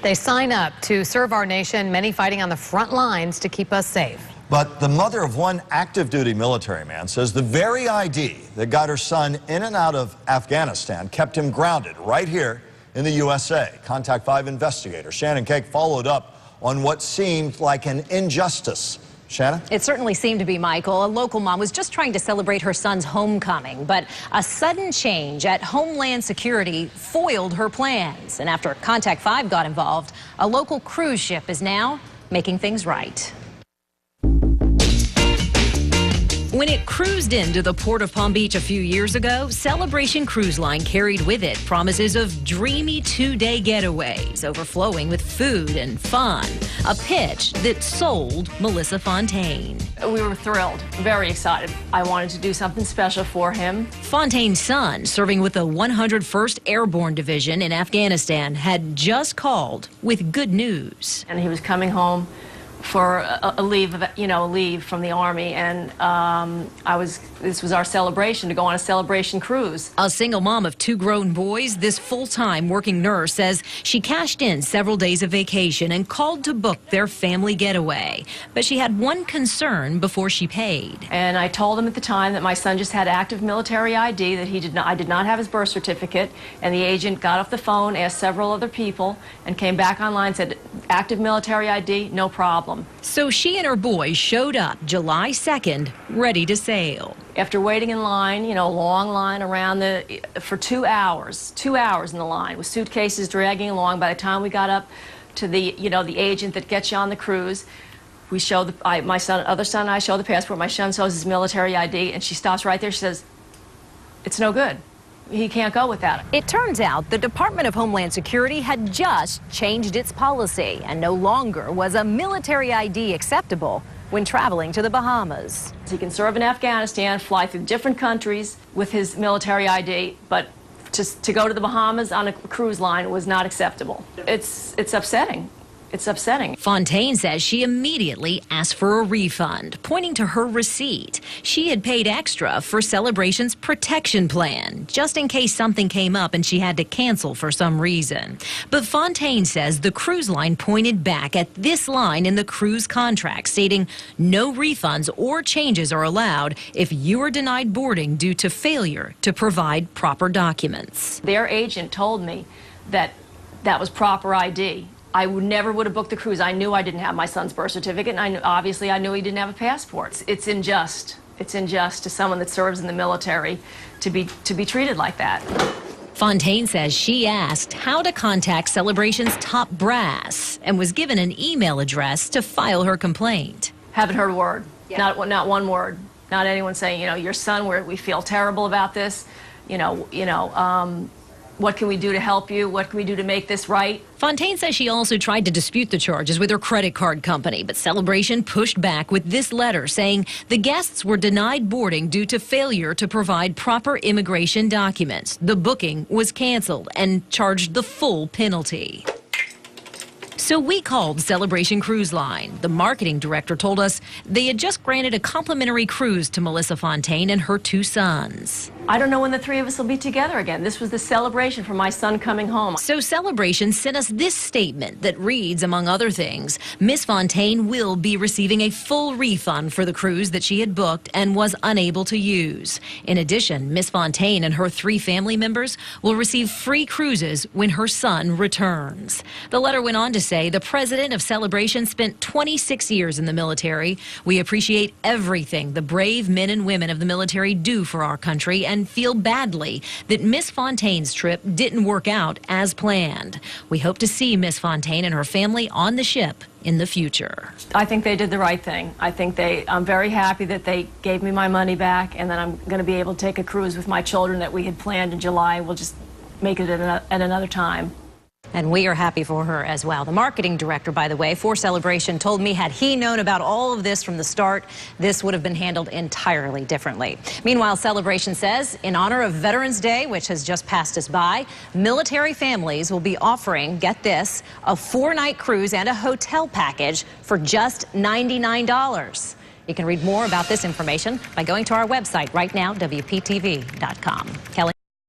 They sign up to serve our nation, many fighting on the front lines to keep us safe. But the mother of one active duty military man says the very ID that got her son in and out of Afghanistan kept him grounded right here in the USA. Contact 5 investigator Shannon Cake followed up on what seemed like an injustice. Shannon? It certainly seemed to be, Michael. A local mom was just trying to celebrate her son's homecoming, but a sudden change at Homeland Security foiled her plans. And after Contact 5 got involved, a local cruise ship is now making things right. When it cruised into the port of Palm Beach a few years ago, Celebration Cruise Line carried with it promises of dreamy two-day getaways, overflowing with food and fun. A pitch that sold Melissa Fontaine. We were thrilled, very excited. I wanted to do something special for him. Fontaine's son, serving with the 101st Airborne Division in Afghanistan, had just called with good news. And he was coming home for a leave from the Army, and this was our celebration, to go on a celebration cruise. A single mom of 2 grown boys, this full-time working nurse says she cashed in several days of vacation and called to book their family getaway. But she had one concern before she paid. And I told him at the time that my son just had active military ID, that I did not have his birth certificate, and the agent got off the phone, asked several other people, and came back online and said, active military ID, no problem. So she and her boys showed up July 2nd, ready to sail. After waiting in line, a long line around for 2 hours in the line, with suitcases dragging along. By the time we got up to the agent that gets you on the cruise, we show my other son and I show the passport. My son shows his military ID, and she stops right there. She says, "It's no good. He can't go with that." It turns out the Department of Homeland Security had just changed its policy, and no longer was a military ID acceptable when traveling to the Bahamas. He can serve in Afghanistan, fly through different countries with his military ID, but to go to the Bahamas on a cruise line was not acceptable. It's upsetting. It's upsetting. Fontaine says she immediately asked for a refund, pointing to her receipt. She had paid extra for Celebration's protection plan, just in case something came up and she had to cancel for some reason. But Fontaine says the cruise line pointed back at this line in the cruise contract, stating no refunds or changes are allowed if you are denied boarding due to failure to provide proper documents. Their agent told me that that was proper ID. I never would have booked the cruise. I knew I didn't have my son's birth certificate, and obviously I knew he didn't have a passport. It's unjust. It's unjust to someone that serves in the military to be treated like that. Fontaine says she asked how to contact Celebration's top brass and was given an email address to file her complaint. Haven't heard a word. Yeah. Not one word. Not anyone saying, your son, we feel terrible about this. What can we do to help you? What can we do to make this right? Fontaine says she also tried to dispute the charges with her credit card company, but Celebration pushed back with this letter saying the guests were denied boarding due to failure to provide proper immigration documents. The booking was canceled and charged the full penalty. So we called Celebration Cruise Line. The marketing director told us they had just granted a complimentary cruise to Melissa Fontaine and her 2 sons. I don't know when the 3 of us will be together again. This was the celebration for my son coming home. So Celebration sent us this statement that reads, among other things, Miss Fontaine will be receiving a full refund for the cruise that she had booked and was unable to use. In addition, Miss Fontaine and her 3 family members will receive free cruises when her son returns. The letter went on to say the president of Celebration spent 26 years in the military. We appreciate everything the brave men and women of the military do for our country and feel badly that Miss Fontaine's trip didn't work out as planned. We hope to see Miss Fontaine and her family on the ship in the future. I think they did the right thing. I'm very happy that they gave me my money back, and that I'm going to be able to take a cruise with my children that we had planned in July. We'll just make it at another time. And we are happy for her as well. The marketing director, by the way, for Celebration told me had he known about all of this from the start, this would have been handled entirely differently. Meanwhile, Celebration says in honor of Veterans Day, which has just passed us by, military families will be offering, get this, a 4-night cruise and a hotel package for just $99. You can read more about this information by going to our website right now, WPTV.com. Kelly.